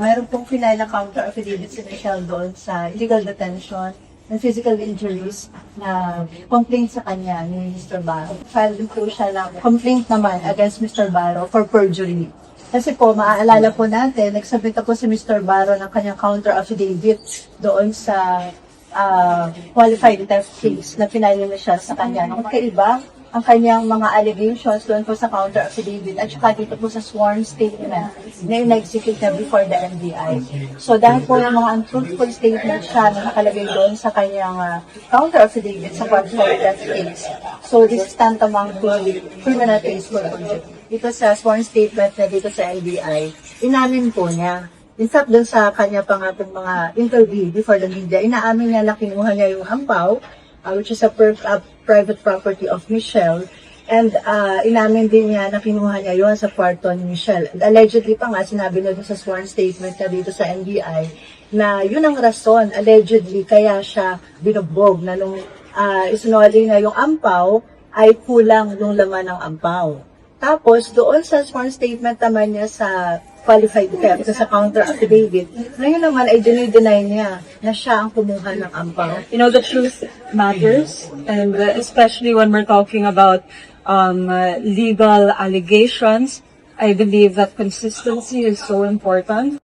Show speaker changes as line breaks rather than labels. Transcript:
Mayroon pong final na counter affidavit si Michelle doon sa illegal detention and physical injuries na complaint sa kanya ni Mr. Barro. Filed din po siya ng complaint naman against Mr. Barro for perjury. Kasi po, maaalala po natin, nagsabit ako si Mr. Barro ng kanyang counter affidavit doon sa qualified theft case na pinalila siya sa kanya. Magkaiba ang kanyang mga allegations doon po sa counter affidavit at saka dito po sa sworn statement na in-execute na before the NBI. So dahil po yung mga untruthful statement siya na nakalagay doon sa kanyang counter affidavit sa qualified theft case. So this is tantamount to criminal case for perjury. Dito sa sworn statement na dito sa NBI, inamin po niya. In fact, doon sa kanya pang mga interview before the media, inaamin niya na kinuha niya yung ampaw, which is a private property of Michelle, and inamin din niya na kinuha niya yun sa kwarto ni Michelle. And allegedly pa nga, sinabi na doon sa sworn statement na dito sa NBI, na yun ang rason, allegedly, kaya siya binugbog na nung isinuli niya yung ampaw, ay kulang yung laman ng ampaw. Tapos, doon sa sworn statement naman niya sa qualified theft, sa counter affidavit, ngayon naman ay dinideny niya na siya ang kumuha ng ampaw.
You know, the truth matters, and especially when we're talking about legal allegations, I believe that consistency is so important.